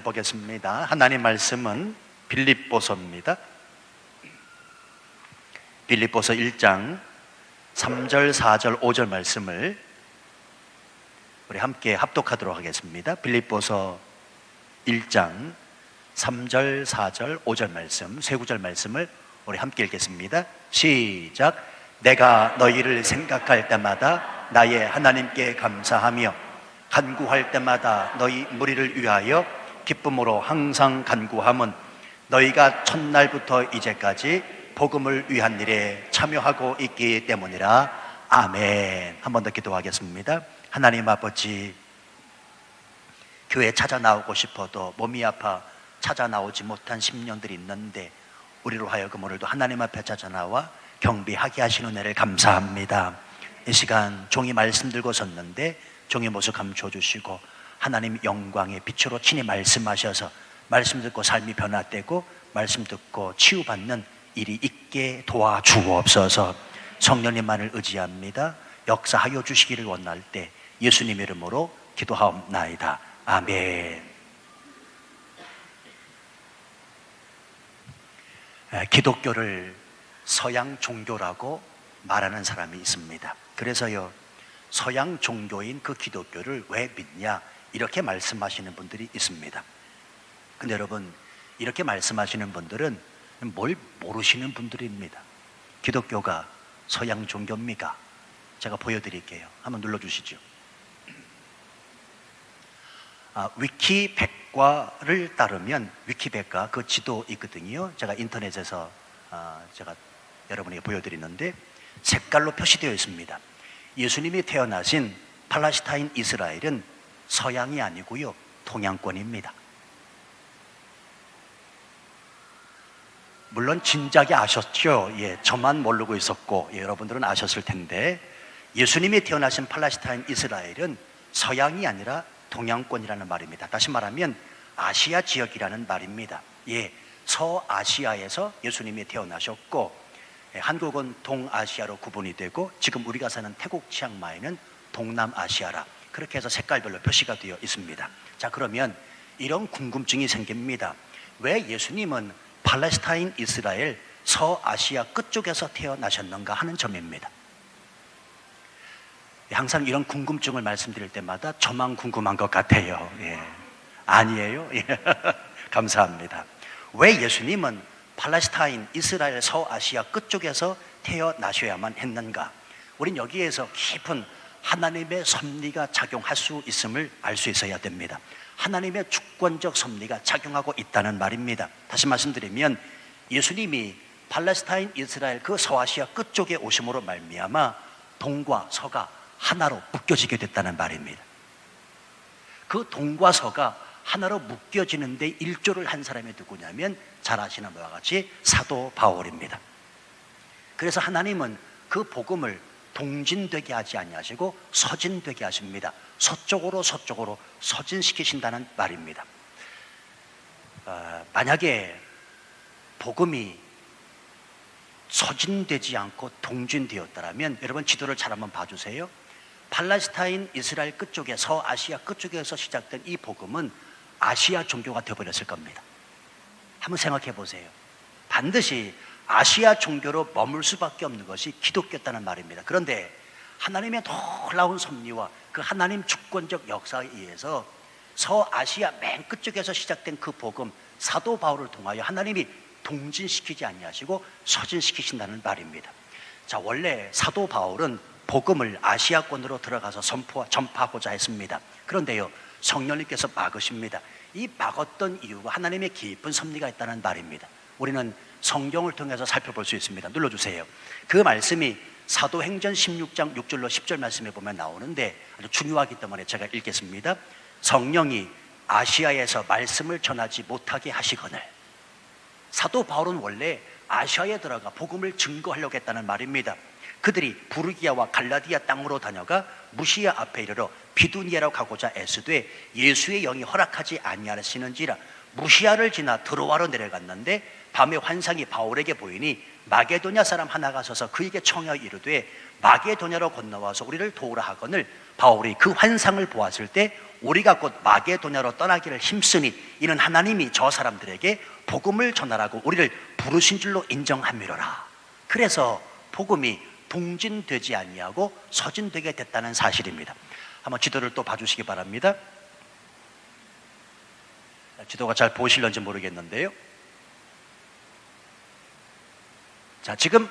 보겠습니다. 하나님 말씀은 빌립보서입니다. 빌립보서 1장 3절, 4절, 5절 말씀을 우리 함께 합독하도록 하겠습니다. 빌립보서 1장 3절, 4절, 5절 말씀, 세 구절 말씀을 우리 함께 읽겠습니다. 시작. 내가 너희를 생각할 때마다 나의 하나님께 감사하며 간구할 때마다 너희 무리를 위하여 기쁨으로 항상 간구함은 너희가 첫날부터 이제까지 복음을 위한 일에 참여하고 있기 때문이라. 아멘. 한 번 더 기도하겠습니다. 하나님 아버지, 교회 찾아 나오고 싶어도 몸이 아파 찾아 나오지 못한 10년들이 있는데 우리로 하여금 오늘도 하나님 앞에 찾아 나와 경배하게 하시는 은혜를 감사합니다. 이 시간 종이 말씀 들고 섰는데 종의 모습 감춰 주시고 하나님 영광의 빛으로 친히 말씀하셔서 말씀 듣고 삶이 변화되고 말씀 듣고 치유받는 일이 있게 도와주옵소서. 성령님만을 의지합니다. 역사하여 주시기를 원할 때 예수님 이름으로 기도하옵나이다. 아멘. 기독교를 서양 종교라고 말하는 사람이 있습니다. 그래서요, 서양 종교인 그 기독교를 왜 믿냐 이렇게 말씀하시는 분들이 있습니다. 근데 여러분, 이렇게 말씀하시는 분들은 뭘 모르시는 분들입니다. 기독교가 서양 종교입니까? 제가 보여드릴게요. 한번 눌러주시죠. 위키백과를 따르면, 위키백과 그 지도 있거든요. 제가 인터넷에서 제가 여러분에게 보여드리는데 색깔로 표시되어 있습니다. 예수님이 태어나신 팔레스타인 이스라엘은 서양이 아니고요, 동양권입니다. 물론 진작에 아셨죠? 예, 저만 모르고 있었고, 예, 여러분들은 아셨을 텐데, 예수님이 태어나신 팔레스타인 이스라엘은 서양이 아니라 동양권이라는 말입니다. 다시 말하면 아시아 지역이라는 말입니다. 예, 서아시아에서 예수님이 태어나셨고, 예, 한국은 동아시아로 구분이 되고 지금 우리가 사는 태국 치앙마이는 동남아시아라, 그렇게 해서 색깔별로 표시가 되어 있습니다. 자, 그러면 이런 궁금증이 생깁니다. 왜 예수님은 팔레스타인 이스라엘 서아시아 끝쪽에서 태어나셨는가 하는 점입니다. 항상 이런 궁금증을 말씀드릴 때마다 저만 궁금한 것 같아요. 예. 아니에요? 예. 감사합니다. 왜 예수님은 팔레스타인 이스라엘 서아시아 끝쪽에서 태어나셔야만 했는가? 우린 여기에서 깊은 하나님의 섭리가 작용할 수 있음을 알 수 있어야 됩니다. 하나님의 주권적 섭리가 작용하고 있다는 말입니다. 다시 말씀드리면 예수님이 팔레스타인 이스라엘 그 서아시아 끝쪽에 오심으로 말미암아 동과 서가 하나로 묶여지게 됐다는 말입니다. 그 동과 서가 하나로 묶여지는데 일조를 한 사람이 누구냐면 잘 아시는 바와 같이 사도 바울입니다. 그래서 하나님은 그 복음을 동진되게 하지 아니하시고 서진되게 하십니다. 서쪽으로 서진시키신다는 말입니다. 만약에 복음이 서진되지 않고 동진되었다면 여러분 지도를 잘 한번 봐주세요. 팔레스타인 이스라엘 끝쪽에 서아시아 끝쪽에서 시작된 이 복음은 아시아 종교가 되어버렸을 겁니다. 한번 생각해 보세요. 반드시 아시아 종교로 머물 수밖에 없는 것이 기독교였다는 말입니다. 그런데 하나님의 놀라운 섭리와 그 하나님 주권적 역사에 의해서 서아시아 맨 끝쪽에서 시작된 그 복음, 사도 바울을 통하여 하나님이 동진시키지 아니하시고 서진시키신다는 말입니다. 자, 원래 사도 바울은 복음을 아시아권으로 들어가서 전파하고자 했습니다. 그런데요, 성령님께서 막으십니다. 이 막았던 이유가 하나님의 깊은 섭리가 있다는 말입니다. 우리는 성경을 통해서 살펴볼 수 있습니다. 눌러주세요. 그 말씀이 사도행전 16장 6절로 10절 말씀에 보면 나오는데 아주 중요하기 때문에 제가 읽겠습니다. 성령이 아시아에서 말씀을 전하지 못하게 하시거늘. 사도 바울은 원래 아시아에 들어가 복음을 증거하려고 했다는 말입니다. 그들이 부르기아와 갈라디아 땅으로 다녀가 무시아 앞에 이르러 비두니아로 가고자 애쓰되 예수의 영이 허락하지 아니하시는지라. 무시아를 지나 드로아로 내려갔는데 밤에 환상이 바울에게 보이니 마게도냐 사람 하나가 서서 그에게 청하여 이르되 마게도냐로 건너와서 우리를 도우라 하거늘 바울이 그 환상을 보았을 때 우리가 곧 마게도냐로 떠나기를 힘쓰니 이는 하나님이 저 사람들에게 복음을 전하라고 우리를 부르신 줄로 인정함이로라. 그래서 복음이 동진되지 아니하고 서진되게 됐다는 사실입니다. 한번 지도를 또 봐주시기 바랍니다. 지도가 잘 보실런지 모르겠는데요. 자, 지금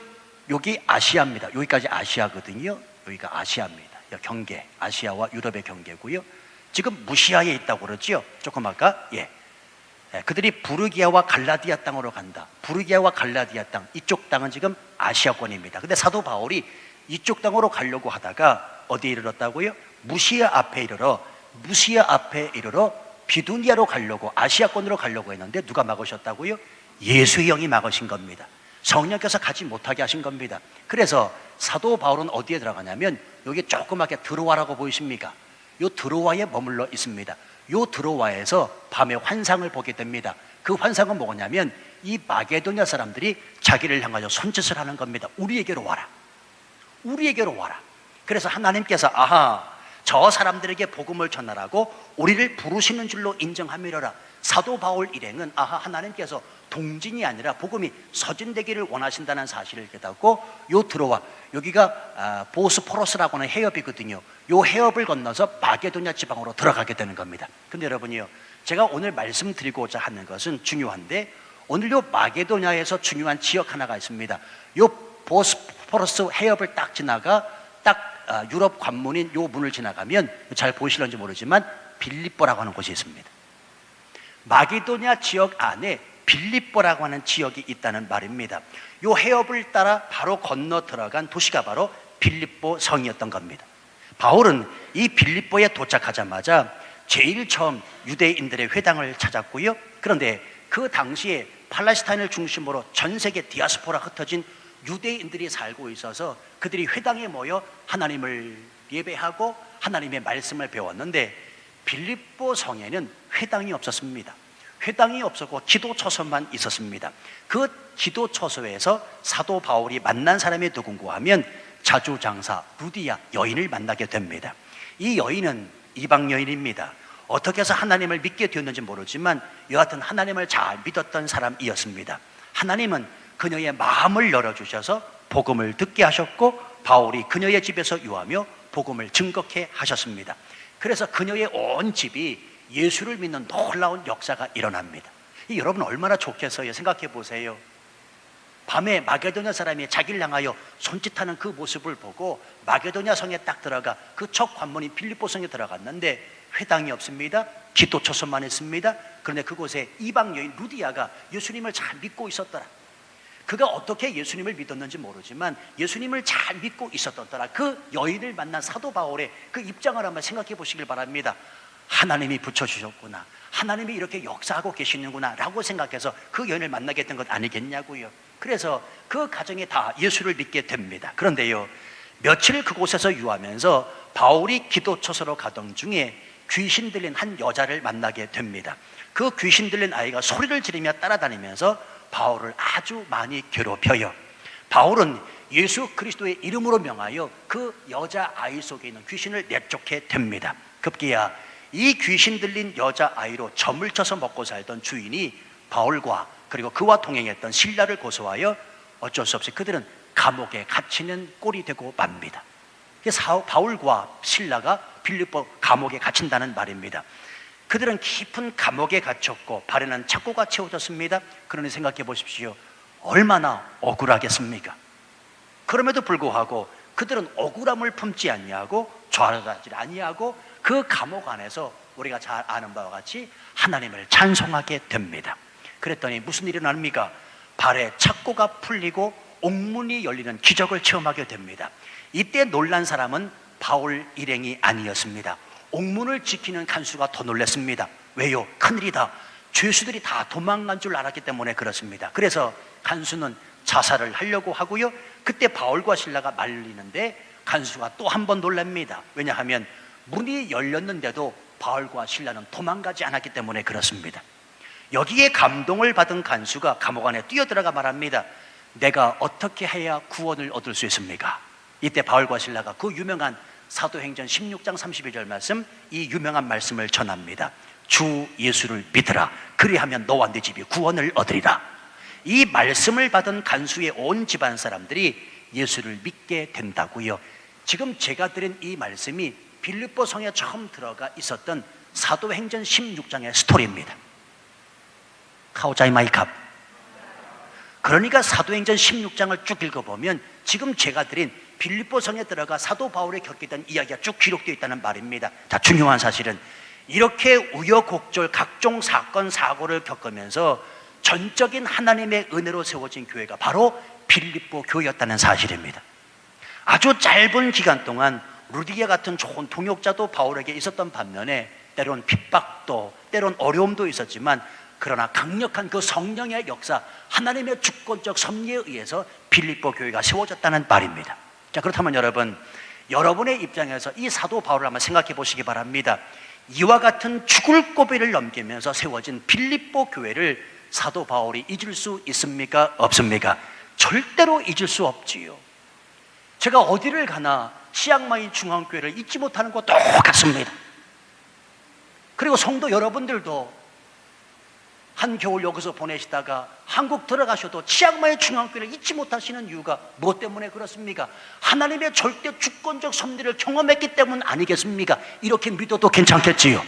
여기 아시아입니다. 여기까지 아시아거든요. 여기가 아시아입니다. 경계, 아시아와 유럽의 경계고요. 지금 무시아에 있다고 그러죠. 조금 아까 그들이 부르기아와 갈라디아 땅으로 간다. 부르기아와 갈라디아 땅, 이쪽 땅은 지금 아시아권입니다. 근데 사도 바울이 이쪽 땅으로 가려고 하다가 어디에 이르렀다고요? 무시아 앞에 이르러 비두니아로 가려고, 아시아권으로 가려고 했는데 누가 막으셨다고요? 예수의 영이 막으신 겁니다. 성령께서 가지 못하게 하신 겁니다. 그래서 사도 바울은 어디에 들어가냐면 여기 조그맣게 드로아라고 보이십니까? 요 드로아에 머물러 있습니다. 요 드로아에서 밤에 환상을 보게 됩니다. 그 환상은 뭐냐면 이 마게도냐 사람들이 자기를 향하여 손짓을 하는 겁니다. 우리에게로 와라. 우리에게로 와라. 그래서 하나님께서 저 사람들에게 복음을 전하라고 우리를 부르시는 줄로 인정함이로라. 사도 바울 일행은 하나님께서 동진이 아니라 복음이 서진되기를 원하신다는 사실을 깨닫고 요 드로아, 여기가 보스포러스라고 하는 해협이거든요. 요 해협을 건너서 마게도냐 지방으로 들어가게 되는 겁니다. 근데 여러분이요, 제가 오늘 말씀드리고자 하는 것은 중요한데 오늘 요 마게도냐에서 중요한 지역 하나가 있습니다. 요 보스포러스 해협을 딱 지나가 유럽 관문인 요 문을 지나가면 잘 보이실런지 모르지만 빌립보라고 하는 곳이 있습니다. 마게도냐 지역 안에 빌립보라고 하는 지역이 있다는 말입니다. 요 해협을 따라 바로 건너 들어간 도시가 바로 빌립보 성이었던 겁니다. 바울은 이 빌립보에 도착하자마자 제일 처음 유대인들의 회당을 찾았고요. 그런데 그 당시에 팔레스타인을 중심으로 전 세계 디아스포라 흩어진 유대인들이 살고 있어서 그들이 회당에 모여 하나님을 예배하고 하나님의 말씀을 배웠는데 빌립보 성에는 회당이 없었습니다. 회당이 없었고 기도처소만 있었습니다. 그 기도처소에서 사도 바울이 만난 사람이 누군가 하면 자주장사 루디아 여인을 만나게 됩니다. 이 여인은 이방 여인입니다. 어떻게 해서 하나님을 믿게 되었는지 모르지만 여하튼 하나님을 잘 믿었던 사람이었습니다. 하나님은 그녀의 마음을 열어주셔서 복음을 듣게 하셨고 바울이 그녀의 집에서 유하며 복음을 증거케 하셨습니다. 그래서 그녀의 온 집이 예수를 믿는 놀라운 역사가 일어납니다. 여러분 얼마나 좋겠어요. 생각해 보세요. 밤에 마게도냐 사람이 자기를 향하여 손짓하는 그 모습을 보고 마게도냐 성에 딱 들어가 그 첫 관문인 빌립보 성에 들어갔는데 회당이 없습니다. 기도처소만 있습니다. 그런데 그곳에 이방 여인 루디아가 예수님을 잘 믿고 있었더라. 그가 어떻게 예수님을 믿었는지 모르지만 예수님을 잘 믿고 있었더라. 그 여인을 만난 사도 바울의 그 입장을 한번 생각해 보시길 바랍니다. 하나님이 붙여주셨구나, 하나님이 이렇게 역사하고 계시는구나 라고 생각해서 그 여인을 만나게 된 것 아니겠냐고요. 그래서 그 가정이 다 예수를 믿게 됩니다. 그런데요, 며칠 그곳에서 유하면서 바울이 기도처소로 가던 중에 귀신 들린 한 여자를 만나게 됩니다. 그 귀신 들린 아이가 소리를 지르며 따라다니면서 바울을 아주 많이 괴롭혀요. 바울은 예수 그리스도의 이름으로 명하여 그 여자아이 속에 있는 귀신을 내쫓게 됩니다. 급기야 이 귀신 들린 여자아이로 점을 쳐서 먹고 살던 주인이 바울과 그리고 그와 동행했던 신라를 고소하여 어쩔 수 없이 그들은 감옥에 갇히는 꼴이 되고 맙니다. 바울과 신라가 빌립보 감옥에 갇힌다는 말입니다. 그들은 깊은 감옥에 갇혔고 발에는 착고가 채워졌습니다. 그러니 생각해 보십시오. 얼마나 억울하겠습니까? 그럼에도 불구하고 그들은 억울함을 품지 아니하고 좌절하지 아니하고 그 감옥 안에서 우리가 잘 아는 바와 같이 하나님을 찬송하게 됩니다. 그랬더니 무슨 일이 일어납니까? 발에 착고가 풀리고 옥문이 열리는 기적을 체험하게 됩니다. 이때 놀란 사람은 바울 일행이 아니었습니다. 옥문을 지키는 간수가 더 놀랐습니다. 왜요? 큰일이다. 죄수들이 다 도망간 줄 알았기 때문에 그렇습니다. 그래서 간수는 자살을 하려고 하고요, 그때 바울과 실라가 말리는데 간수가 또 한 번 놀랍니다. 왜냐하면 문이 열렸는데도 바울과 실라는 도망가지 않았기 때문에 그렇습니다. 여기에 감동을 받은 간수가 감옥 안에 뛰어들어가 말합니다. 내가 어떻게 해야 구원을 얻을 수 있습니까? 이때 바울과 실라가 그 유명한 사도행전 16장 32절 말씀, 이 유명한 말씀을 전합니다. 주 예수를 믿으라. 그리하면 너와 네 집이 구원을 얻으리라. 이 말씀을 받은 간수의 온 집안 사람들이 예수를 믿게 된다고요. 지금 제가 드린 이 말씀이 빌립보 성에 처음 들어가 있었던 사도행전 16장의 스토리입니다. 카오자이마이캅. 그러니까 사도행전 16장을 쭉 읽어보면 지금 제가 드린 빌립보 성에 들어가 사도 바울이 겪었던 이야기가 쭉 기록되어 있다는 말입니다. 자, 중요한 사실은 이렇게 우여곡절 각종 사건 사고를 겪으면서 전적인 하나님의 은혜로 세워진 교회가 바로 빌립보 교회였다는 사실입니다. 아주 짧은 기간 동안 루디게 같은 좋은 동역자도 바울에게 있었던 반면에 때론 핍박도 때론 어려움도 있었지만 그러나 강력한 그 성령의 역사, 하나님의 주권적 섭리에 의해서 빌립보 교회가 세워졌다는 말입니다. 자, 그렇다면 여러분, 여러분의 입장에서 이 사도 바울을 한번 생각해 보시기 바랍니다. 이와 같은 죽을 고비를 넘기면서 세워진 빌립보 교회를 사도 바울이 잊을 수 있습니까? 없습니까? 절대로 잊을 수 없지요. 제가 어디를 가나 치앙마이 중앙교회를 잊지 못하는 것 똑같습니다. 그리고 성도 여러분들도 한겨울 여기서 보내시다가 한국 들어가셔도 치앙마이 중앙교회를 잊지 못하시는 이유가 무엇 때문에 그렇습니까? 하나님의 절대 주권적 섭리를 경험했기 때문 아니겠습니까? 이렇게 믿어도 괜찮겠지요?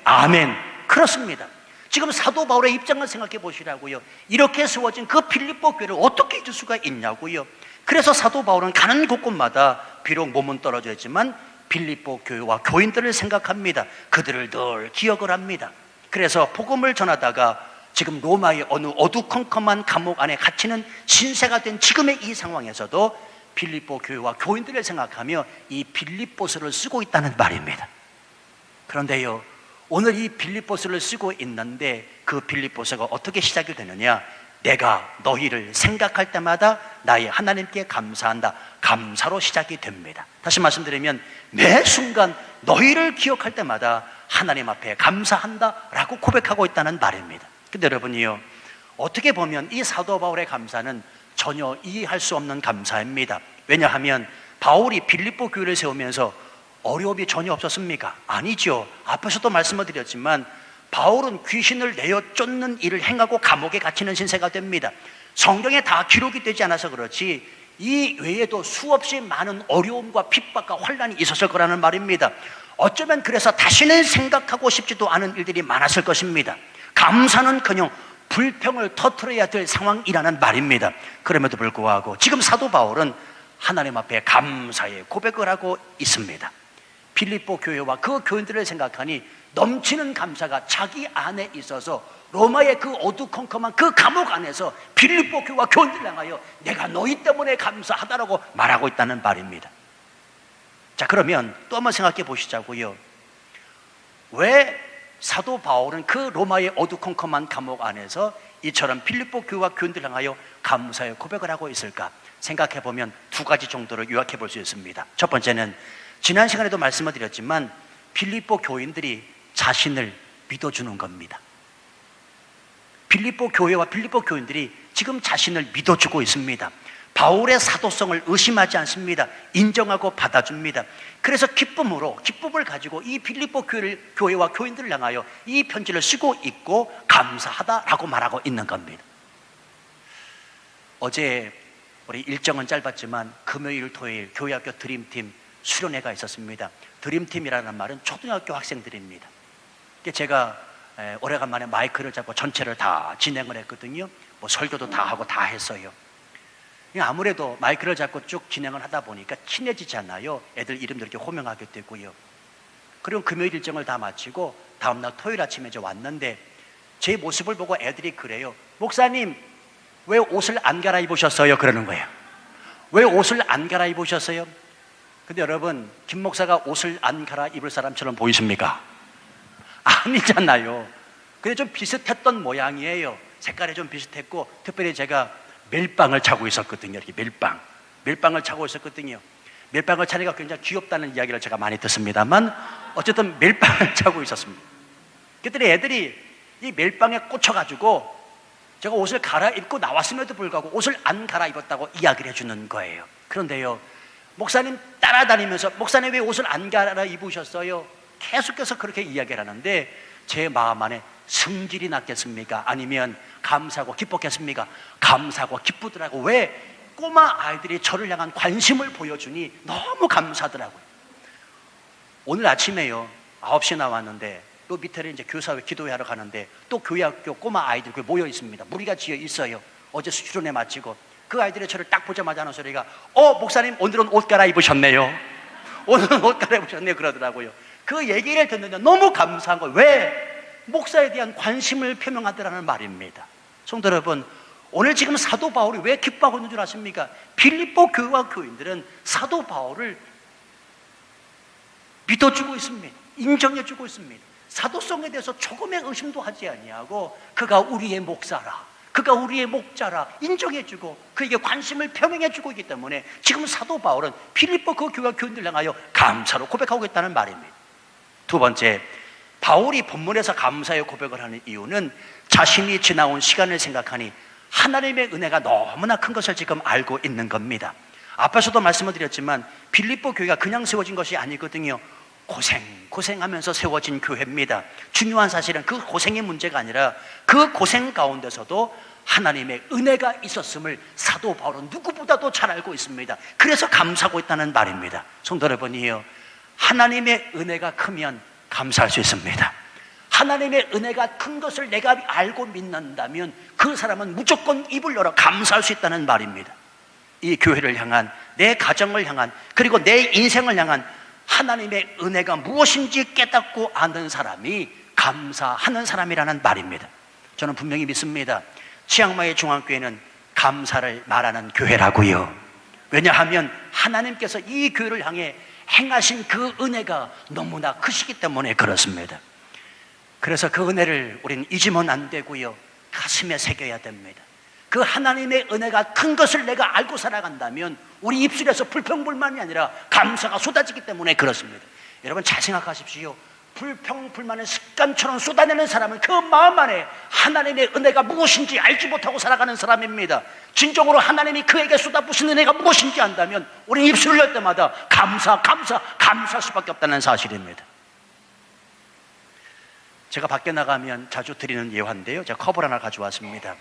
아멘. 그렇습니다. 지금 사도 바울의 입장을 생각해 보시라고요. 이렇게 세워진 그 빌립보 교회를 어떻게 잊을 수가 있냐고요. 그래서 사도 바울은 가는 곳곳마다 비록 몸은 떨어져 있지만 빌립보 교회와 교인들을 생각합니다. 그들을 늘 기억을 합니다. 그래서 복음을 전하다가 지금 로마의 어느 어두컴컴한 감옥 안에 갇히는 신세가 된 지금의 이 상황에서도 빌립보 교회와 교인들을 생각하며 이 빌립보서를 쓰고 있다는 말입니다. 그런데요, 오늘 이 빌립보서를 쓰고 있는데 그 빌립보서가 어떻게 시작이 되느냐? 내가 너희를 생각할 때마다 나의 하나님께 감사한다. 감사로 시작이 됩니다. 다시 말씀드리면 매 순간 너희를 기억할 때마다 하나님 앞에 감사한다 라고 고백하고 있다는 말입니다. 근데 여러분이요, 어떻게 보면 이 사도 바울의 감사는 전혀 이해할 수 없는 감사입니다. 왜냐하면 바울이 빌립보 교회를 세우면서 어려움이 전혀 없었습니까? 아니죠. 앞에서도 말씀을 드렸지만 바울은 귀신을 내어 쫓는 일을 행하고 감옥에 갇히는 신세가 됩니다. 성경에 다 기록이 되지 않아서 그렇지 이 외에도 수없이 많은 어려움과 핍박과 환난이 있었을 거라는 말입니다. 어쩌면 그래서 다시는 생각하고 싶지도 않은 일들이 많았을 것입니다. 감사는커녕 불평을 터뜨려야 될 상황이라는 말입니다. 그럼에도 불구하고 지금 사도 바울은 하나님 앞에 감사의 고백을 하고 있습니다. 빌립보 교회와 그 교인들을 생각하니 넘치는 감사가 자기 안에 있어서 로마의 그 어두컴컴한 그 감옥 안에서 빌립보 교회와 교인들을 향하여 내가 너희 때문에 감사하다라고 말하고 있다는 말입니다. 자, 그러면 또 한번 생각해 보시자고요. 왜 사도 바울은 그 로마의 어두컴컴한 감옥 안에서 이처럼 빌립보 교회와 교인들을 향하여 감사의 고백을 하고 있을까? 생각해 보면 두 가지 정도를 요약해 볼 수 있습니다. 첫 번째는 지난 시간에도 말씀을 드렸지만 빌립보 교인들이 자신을 믿어주는 겁니다. 빌립보 교회와 빌립보 교인들이 지금 자신을 믿어주고 있습니다. 바울의 사도성을 의심하지 않습니다. 인정하고 받아줍니다. 그래서 기쁨을 가지고 이 빌립보 교회와 교인들을 향하여 이 편지를 쓰고 있고 감사하다라고 말하고 있는 겁니다. 어제 우리 일정은 짧았지만 금요일, 토요일 교회학교 드림팀 수련회가 있었습니다. 드림팀이라는 말은 초등학교 학생들입니다. 제가 오래간만에 마이크를 잡고 전체를 다 진행을 했거든요. 뭐 설교도 다 하고 다 했어요. 아무래도 마이크를 잡고 쭉 진행을 하다 보니까 친해지잖아요. 애들 이름도 이렇게 호명하게 되고요. 그리고 금요일 일정을 다 마치고 다음날 토요일 아침에 이제 왔는데 제 모습을 보고 애들이 그래요. 목사님, 왜 옷을 안 갈아입으셨어요? 그러는 거예요. 왜 옷을 안 갈아입으셨어요? 근데 여러분, 김 목사가 옷을 안 갈아입을 사람처럼 보이십니까? 아니잖아요. 근데 좀 비슷했던 모양이에요. 색깔이 좀 비슷했고 특별히 제가 멜빵을 차고 있었거든요. 이렇게 멜빵을 차고 있었거든요. 멜빵을 차니까 굉장히 귀엽다는 이야기를 제가 많이 듣습니다만 어쨌든 멜빵을 차고 있었습니다. 그랬더니 애들이 이 멜빵에 꽂혀가지고 제가 옷을 갈아입고 나왔음에도 불구하고 옷을 안 갈아입었다고 이야기를 해주는 거예요. 그런데요, 목사님 따라다니면서 목사님 왜 옷을 안 갈아입으셨어요? 계속해서 그렇게 이야기를 하는데 제 마음 안에 승질이 났겠습니까? 아니면 감사하고 기뻤겠습니까? 감사하고 기쁘더라고. 왜? 꼬마 아이들이 저를 향한 관심을 보여주니 너무 감사하더라고요. 오늘 아침에요, 9시에 나왔는데 또 밑에를 이제 교사회 기도회하러 가는데 또 교회학교 꼬마 아이들 모여 있습니다. 무리가 지어 있어요. 어제 수련회 마치고 그 아이들이 저를 딱 보자마자 하는 소리가 목사님 오늘은 옷 갈아입으셨네요. 오늘은 옷 갈아입으셨네요 그러더라고요. 그 얘기를 듣는데 너무 감사한 거예요. 왜? 목사에 대한 관심을 표명하더라는 말입니다. 성도 여러분, 오늘 지금 사도 바울이 왜 기뻐하고 있는 줄 아십니까? 빌립보 교회와 교인들은 사도 바울을 믿어주고 있습니다. 인정해주고 있습니다. 사도성에 대해서 조금의 의심도 하지 아니하고 그가 우리의 목사라, 그가 우리의 목자라 인정해주고 그에게 관심을 표명해주고 있기 때문에 지금 사도 바울은 빌립보 그 교회와 교인들 향하여 감사로 고백하고 있다는 말입니다. 두 번째, 바울이 본문에서 감사의 고백을 하는 이유는 자신이 지나온 시간을 생각하니 하나님의 은혜가 너무나 큰 것을 지금 알고 있는 겁니다. 앞에서도 말씀을 드렸지만 빌립보 교회가 그냥 세워진 것이 아니거든요. 고생하면서 세워진 교회입니다. 중요한 사실은 그 고생의 문제가 아니라 그 고생 가운데서도 하나님의 은혜가 있었음을 사도 바울은 누구보다도 잘 알고 있습니다. 그래서 감사하고 있다는 말입니다. 성도 여러분이요, 하나님의 은혜가 크면 감사할 수 있습니다. 하나님의 은혜가 큰 것을 내가 알고 믿는다면 그 사람은 무조건 입을 열어 감사할 수 있다는 말입니다. 이 교회를 향한, 내 가정을 향한, 그리고 내 인생을 향한 하나님의 은혜가 무엇인지 깨닫고 아는 사람이 감사하는 사람이라는 말입니다. 저는 분명히 믿습니다. 치앙마이 중앙교회는 감사를 말하는 교회라고요. 왜냐하면 하나님께서 이 교회를 향해 행하신 그 은혜가 너무나 크시기 때문에 그렇습니다. 그래서 그 은혜를 우리는 잊으면 안 되고요, 가슴에 새겨야 됩니다. 그 하나님의 은혜가 큰 것을 내가 알고 살아간다면 우리 입술에서 불평불만이 아니라 감사가 쏟아지기 때문에 그렇습니다. 여러분 잘 생각하십시오. 불평불만의 습관처럼 쏟아내는 사람은 그 마음 안에 하나님의 은혜가 무엇인지 알지 못하고 살아가는 사람입니다. 진정으로 하나님이 그에게 쏟아부으신 은혜가 무엇인지 안다면 우리 입술을 열 때마다 감사할 수밖에 없다는 사실입니다. 제가 밖에 나가면 자주 드리는 예화인데요, 제가 컵을 하나 가져왔습니다.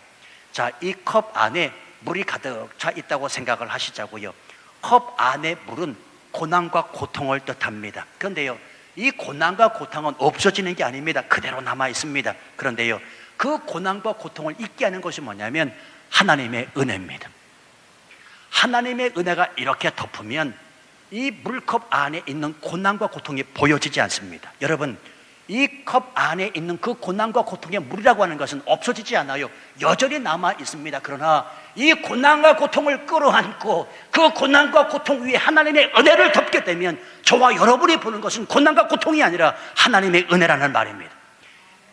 자, 이 컵 안에 물이 가득 차 있다고 생각을 하시자고요. 컵 안에 물은 고난과 고통을 뜻합니다. 그런데요, 이 고난과 고통은 없어지는 게 아닙니다. 그대로 남아 있습니다. 그런데요, 그 고난과 고통을 잊게 하는 것이 뭐냐면 하나님의 은혜입니다. 하나님의 은혜가 이렇게 덮으면 이 물컵 안에 있는 고난과 고통이 보여지지 않습니다. 여러분, 이 컵 안에 있는 그 고난과 고통의 물이라고 하는 것은 없어지지 않아요. 여전히 남아 있습니다. 그러나 이 고난과 고통을 끌어안고 그 고난과 고통 위에 하나님의 은혜를 덮게 되면 저와 여러분이 보는 것은 고난과 고통이 아니라 하나님의 은혜라는 말입니다.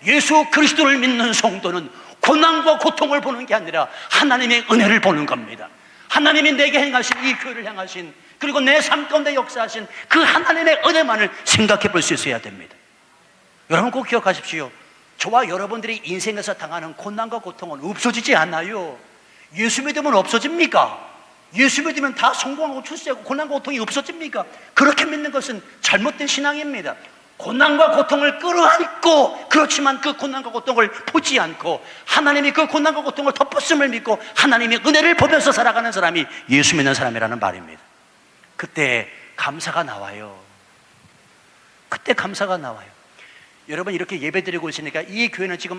예수 그리스도를 믿는 성도는 고난과 고통을 보는 게 아니라 하나님의 은혜를 보는 겁니다. 하나님이 내게 행하신, 이 교회를 향하신, 그리고 내 삶 가운데 역사하신 그 하나님의 은혜만을 생각해 볼 수 있어야 됩니다. 여러분 꼭 기억하십시오. 저와 여러분들이 인생에서 당하는 고난과 고통은 없어지지 않아요. 예수 믿으면 없어집니까? 예수 믿으면 다 성공하고 출세하고 고난과 고통이 없어집니까? 그렇게 믿는 것은 잘못된 신앙입니다. 고난과 고통을 끌어안고, 그렇지만 그 고난과 고통을 보지 않고 하나님이 그 고난과 고통을 덮었음을 믿고 하나님의 은혜를 보면서 살아가는 사람이 예수 믿는 사람이라는 말입니다. 그때 감사가 나와요. 그때 감사가 나와요. 여러분 이렇게 예배드리고 있으니까 이 교회는 지금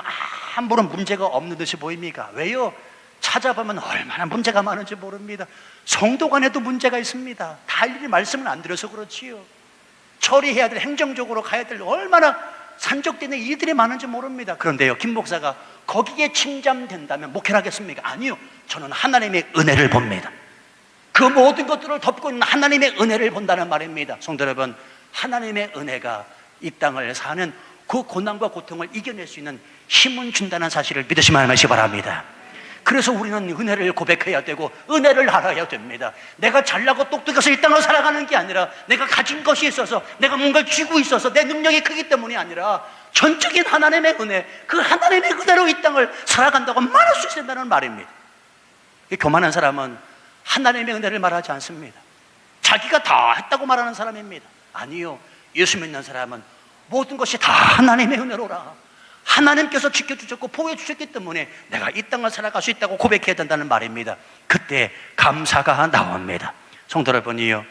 아무런 문제가 없는 듯이 보입니까? 왜요? 찾아보면 얼마나 문제가 많은지 모릅니다. 성도 간에도 문제가 있습니다. 다 일일이 말씀을 안 드려서 그렇지요. 처리해야 될, 행정적으로 가야 될 얼마나 산적되는 일들이 많은지 모릅니다. 그런데요, 김 목사가 거기에 침잠된다면 목회를 하겠습니까? 아니요. 저는 하나님의 은혜를 봅니다. 그 모든 것들을 덮고 있는 하나님의 은혜를 본다는 말입니다. 성도 여러분, 하나님의 은혜가 이 땅을 사는 그 고난과 고통을 이겨낼 수 있는 힘을 준다는 사실을 믿으시면 하시 바랍니다. 그래서 우리는 은혜를 고백해야 되고 은혜를 알아야 됩니다. 내가 잘나고 똑똑해서 이 땅을 살아가는 게 아니라 내가 가진 것이 있어서 내가 뭔가를 쥐고 있어서 내 능력이 크기 때문이 아니라 전적인 하나님의 은혜, 그 하나님의 은혜로 이 땅을 살아간다고 말할 수 있어야 된다는 말입니다. 교만한 사람은 하나님의 은혜를 말하지 않습니다. 자기가 다 했다고 말하는 사람입니다. 아니요, 예수 믿는 사람은 모든 것이 다 하나님의 은혜로라, 하나님께서 지켜주셨고 보호해주셨기 때문에 내가 이 땅을 살아갈 수 있다고 고백해야 된다는 말입니다. 그때 감사가 나옵니다. 성도 여러분이요,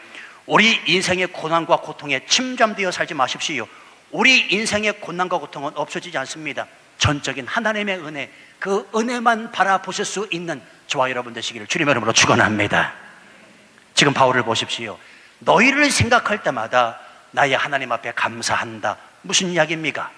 우리 인생의 고난과 고통에 침잠되어 살지 마십시오. 우리 인생의 고난과 고통은 없어지지 않습니다. 전적인 하나님의 은혜, 그 은혜만 바라보실 수 있는 저와 여러분 되시기를 주님의 이름으로 축원합니다. 지금 바울을 보십시오. 너희를 생각할 때마다 나의 하나님 앞에 감사한다. 무슨 이야기입니까?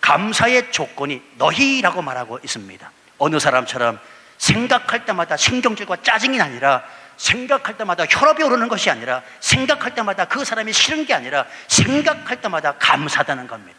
감사의 조건이 너희라고 말하고 있습니다. 어느 사람처럼 생각할 때마다 신경질과 짜증이 아니라, 생각할 때마다 혈압이 오르는 것이 아니라, 생각할 때마다 그 사람이 싫은 게 아니라 생각할 때마다 감사하다는 겁니다.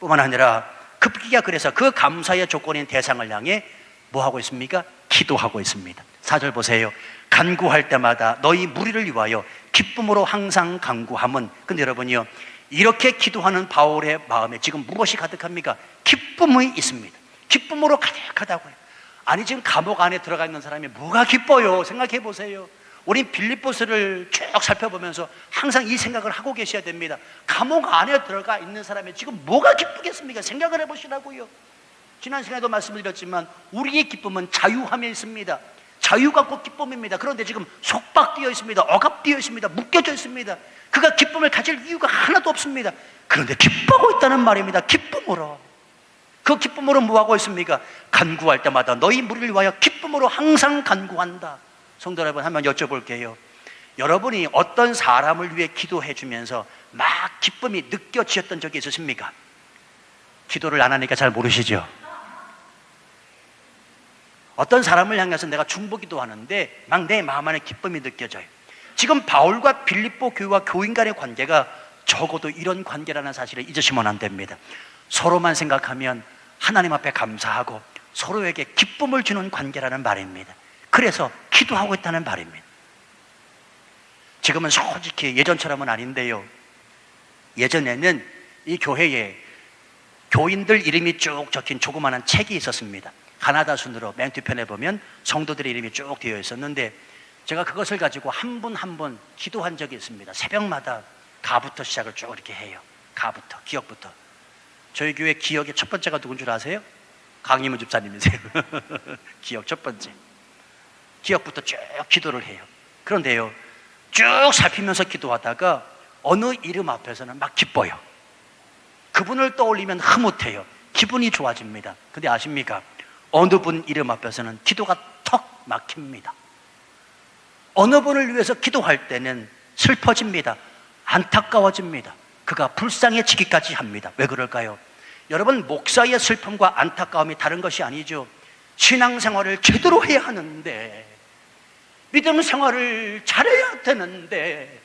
뿐만 아니라 급기야 그래서 그 감사의 조건인 대상을 향해 뭐 하고 있습니까? 기도하고 있습니다. 4절 보세요. 간구할 때마다 너희 무리를 위하여 기쁨으로 항상 간구함은. 근데 여러분이요, 이렇게 기도하는 바울의 마음에 지금 무엇이 가득합니까? 기쁨이 있습니다. 기쁨으로 가득하다고요. 아니, 지금 감옥 안에 들어가 있는 사람이 뭐가 기뻐요? 생각해 보세요. 우린 빌립보서를 쭉 살펴보면서 항상 이 생각을 하고 계셔야 됩니다. 감옥 안에 들어가 있는 사람이 지금 뭐가 기쁘겠습니까? 생각을 해보시라고요. 지난 시간에도 말씀드렸지만 우리의 기쁨은 자유함에 있습니다. 자유가 곧 기쁨입니다. 그런데 지금 속박되어 있습니다. 억압되어 있습니다. 묶여져 있습니다. 그가 기쁨을 가질 이유가 하나도 없습니다. 그런데 기뻐하고 있다는 말입니다. 기쁨으로. 그 기쁨으로 뭐하고 있습니까? 간구할 때마다 너희 무리를 위하여 기쁨으로 항상 간구한다. 성도 여러분, 한번 여쭤볼게요. 여러분이 어떤 사람을 위해 기도해 주면서 막 기쁨이 느껴지셨던 적이 있으십니까? 기도를 안 하니까 잘 모르시죠? 어떤 사람을 향해서 내가 중보기도 하는데 막 내 마음 안에 기쁨이 느껴져요. 지금 바울과 빌립보 교회와 교인 간의 관계가 적어도 이런 관계라는 사실을 잊으시면 안 됩니다. 서로만 생각하면 하나님 앞에 감사하고 서로에게 기쁨을 주는 관계라는 말입니다. 그래서 기도하고 있다는 말입니다. 지금은 솔직히 예전처럼은 아닌데요, 예전에는 이 교회에 교인들 이름이 쭉 적힌 조그마한 책이 있었습니다. 가나다 순으로 맨 뒤편에 보면 성도들의 이름이 쭉 되어 있었는데, 제가 그것을 가지고 한 분 한 분 기도한 적이 있습니다. 새벽마다 가부터 시작을 쭉 이렇게 해요. 가부터, 기억부터. 저희 교회 기억의 첫 번째가 누군 줄 아세요? 강림은 집사님이세요. 기억 첫 번째. 기억부터 쭉 기도를 해요. 그런데요, 쭉 살피면서 기도하다가 어느 이름 앞에서는 막 기뻐요. 그분을 떠올리면 흐뭇해요. 기분이 좋아집니다. 근데 아십니까? 어느 분 이름 앞에서는 기도가 턱 막힙니다. 어느 분을 위해서 기도할 때는 슬퍼집니다. 안타까워집니다. 그가 불쌍해지기까지 합니다. 왜 그럴까요? 여러분, 목사의 슬픔과 안타까움이 다른 것이 아니죠. 신앙생활을 제대로 해야 하는데, 믿음 생활을 잘해야 되는데,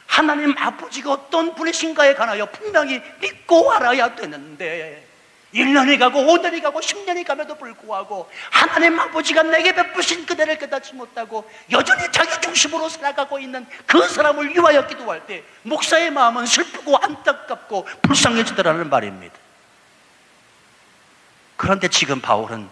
하나님 아버지가 어떤 분이신가에 관하여 분명히 믿고 알아야 되는데, 1년이 가고 5년이 가고 10년이 감에도 불구하고 하나님 아버지가 내게 베푸신 그대를 깨닫지 못하고 여전히 자기 중심으로 살아가고 있는 그 사람을 위하여 기도할 때 목사의 마음은 슬프고 안타깝고 불쌍해지더라는 말입니다. 그런데 지금 바울은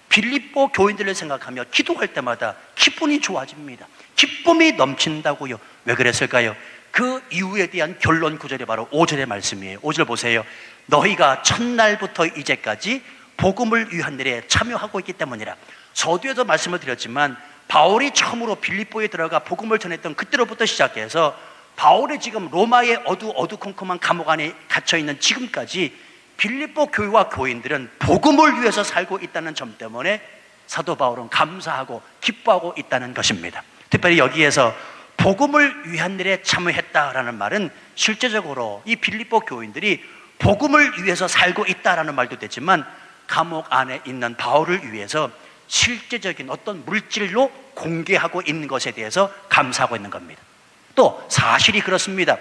빌립보 교인들을 생각하며 기도할 때마다 기분이 좋아집니다. 기쁨이 넘친다고요. 왜 그랬을까요? 그 이유에 대한 결론 구절이 바로 5절의 말씀이에요. 5절 보세요. 너희가 첫날부터 이제까지 복음을 위한 일에 참여하고 있기 때문이라. 서두에도 말씀을 드렸지만 바울이 처음으로 빌립보에 들어가 복음을 전했던 그때로부터 시작해서 바울이 지금 로마의 어두컴컴한 감옥 안에 갇혀있는 지금까지 빌립보 교회와 교인들은 복음을 위해서 살고 있다는 점 때문에 사도 바울은 감사하고 기뻐하고 있다는 것입니다. 특별히 여기에서 복음을 위한 일에 참여했다라는 말은 실제적으로 이 빌립보 교인들이 복음을 위해서 살고 있다라는 말도 되지만 감옥 안에 있는 바울을 위해서 실제적인 어떤 물질로 공개하고 있는 것에 대해서 감사하고 있는 겁니다. 또 사실이 그렇습니다.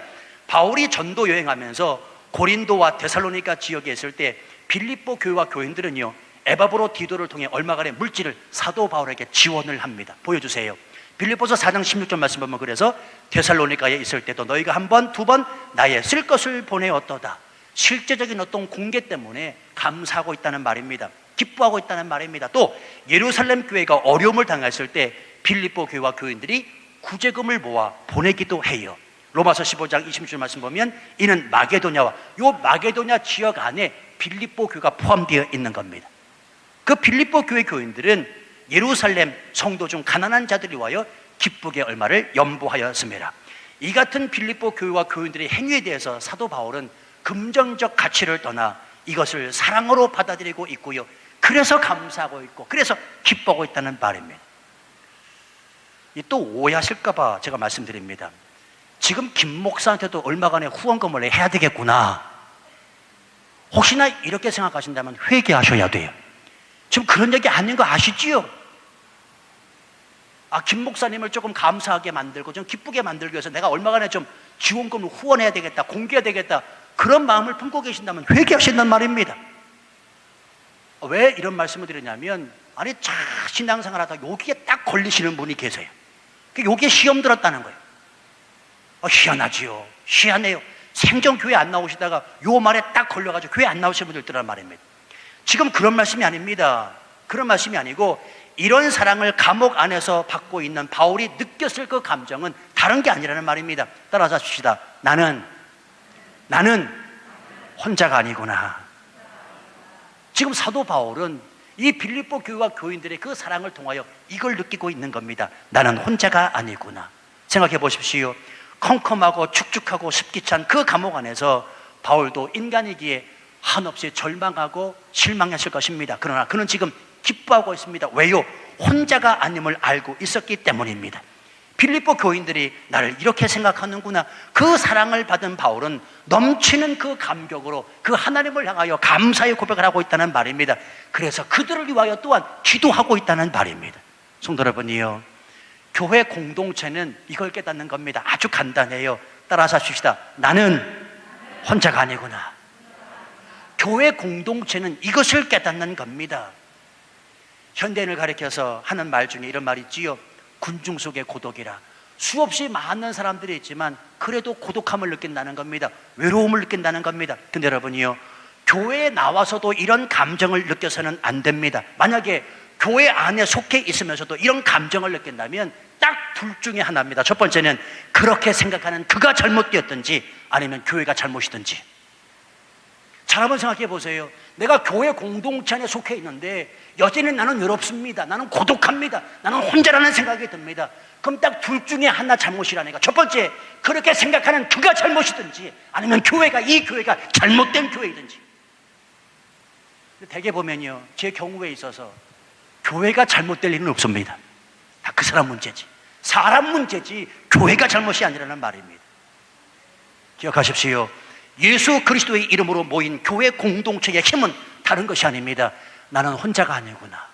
바울이 전도 여행하면서 고린도와 데살로니가 지역에 있을 때 빌립보 교회와 교인들은요, 에바브로디도를 통해 얼마간의 물질을 사도 바울에게 지원을 합니다. 보여주세요. 빌립보서 4장 16절 말씀 보면 그래서 데살로니가에 있을 때도 너희가 한 번, 두 번 나의 쓸 것을 보내었도다. 실제적인 어떤 공개 때문에 감사하고 있다는 말입니다. 기뻐하고 있다는 말입니다. 또 예루살렘 교회가 어려움을 당했을 때 빌립보 교회와 교인들이 구제금을 모아 보내기도 해요. 로마서 15장 26절 말씀 보면 이는 마게도냐와 요 마게도냐 지역 안에 빌립보 교회가 포함되어 있는 겁니다. 그 빌립보 교회 교인들은 예루살렘 성도 중 가난한 자들이 와요 기쁘게 얼마를 연보하였습니다. 이 같은 빌립보 교회와 교인들의 행위에 대해서 사도 바울은 금전적 가치를 떠나 이것을 사랑으로 받아들이고 있고요, 그래서 감사하고 있고 그래서 기뻐하고 있다는 말입니다. 또 오해하실까 봐 제가 말씀드립니다. 지금 김 목사한테도 얼마간의 후원금을 해야 되겠구나, 혹시나 이렇게 생각하신다면 회개하셔야 돼요. 지금 그런 얘기 아닌 거 아시지요? 김 목사님을 조금 감사하게 만들고 좀 기쁘게 만들기 위해서 내가 얼마간의 좀 지원금을 후원해야 되겠다, 공개해야 되겠다, 그런 마음을 품고 계신다면 회개하신단 말입니다. 왜 이런 말씀을 드리냐면, 신앙생활 하다 여기에 딱 걸리시는 분이 계세요. 여기에 시험 들었다는 거예요. 희한하지요. 희한해요. 생전 교회 안 나오시다가 요 말에 딱 걸려가지고 교회 안 나오시는 분들 있더란 말입니다. 지금 그런 말씀이 아닙니다. 그런 말씀이 아니고, 이런 사랑을 감옥 안에서 받고 있는 바울이 느꼈을 그 감정은 다른 게 아니라는 말입니다. 따라서 합시다. 나는 혼자가 아니구나. 지금 사도 바울은 이 빌립보 교회와 교인들의 그 사랑을 통하여 이걸 느끼고 있는 겁니다. 나는 혼자가 아니구나. 생각해 보십시오. 컴컴하고 축축하고 습기 찬 그 감옥 안에서 바울도 인간이기에 한없이 절망하고 실망했을 것입니다. 그러나 그는 지금 기뻐하고 있습니다. 왜요? 혼자가 아님을 알고 있었기 때문입니다. 빌립보 교인들이 나를 이렇게 생각하는구나. 그 사랑을 받은 바울은 넘치는 그 감격으로 그 하나님을 향하여 감사의 고백을 하고 있다는 말입니다. 그래서 그들을 위하여 또한 기도하고 있다는 말입니다. 성도 여러분이요, 교회 공동체는 이걸 깨닫는 겁니다. 아주 간단해요. 따라서 하십시다. 나는 혼자가 아니구나. 교회 공동체는 이것을 깨닫는 겁니다. 현대인을 가리켜서 하는 말 중에 이런 말이 있지요. 군중 속의 고독이라. 수없이 많은 사람들이 있지만 그래도 고독함을 느낀다는 겁니다. 외로움을 느낀다는 겁니다. 근데 여러분이요, 교회에 나와서도 이런 감정을 느껴서는 안 됩니다. 만약에 교회 안에 속해 있으면서도 이런 감정을 느낀다면 딱 둘 중에 하나입니다. 첫 번째는 그렇게 생각하는 그가 잘못되었든지 아니면 교회가 잘못이든지. 잘 한번 생각해 보세요. 내가 교회 공동체 안에 속해 있는데 여전히 나는 외롭습니다. 나는 고독합니다. 나는 혼자라는 생각이 듭니다. 그럼 딱 둘 중에 하나 잘못이라니까. 첫 번째, 그렇게 생각하는 그가 잘못이든지 아니면 이 교회가 잘못된 교회이든지. 대개 보면요, 제 경우에 있어서 교회가 잘못될 일은 없습니다. 다 그 사람 문제지. 사람 문제지 교회가 잘못이 아니라는 말입니다. 기억하십시오. 예수 그리스도의 이름으로 모인 교회 공동체의 힘은 다른 것이 아닙니다. 나는 혼자가 아니구나.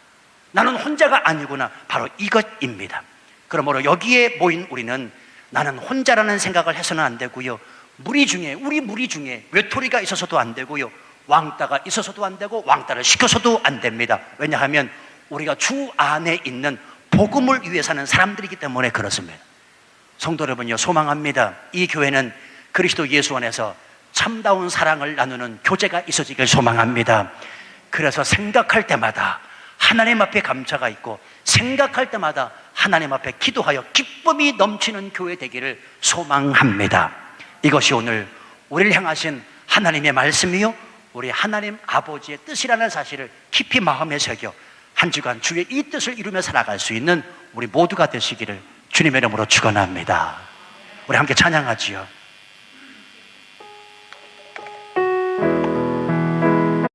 나는 혼자가 아니구나. 바로 이것입니다. 그러므로 여기에 모인 우리는 나는 혼자라는 생각을 해서는 안 되고요, 우리 무리 중에 외톨이가 있어서도 안 되고요, 왕따가 있어서도 안 되고 왕따를 시켜서도 안 됩니다. 왜냐하면 우리가 주 안에 있는 복음을 위해 사는 사람들이기 때문에 그렇습니다. 성도 여러분요, 소망합니다. 이 교회는 그리스도 예수 안에서 참다운 사랑을 나누는 교제가 있어지길 소망합니다. 그래서 생각할 때마다 하나님 앞에 감사가 있고, 생각할 때마다 하나님 앞에 기도하여 기쁨이 넘치는 교회 되기를 소망합니다. 이것이 오늘 우리를 향하신 하나님의 말씀이요, 우리 하나님 아버지의 뜻이라는 사실을 깊이 마음에 새겨 한 주간 주의 이 뜻을 이루며 살아갈 수 있는 우리 모두가 되시기를 주님의 이름으로 축원합니다. 우리 함께 찬양하지요.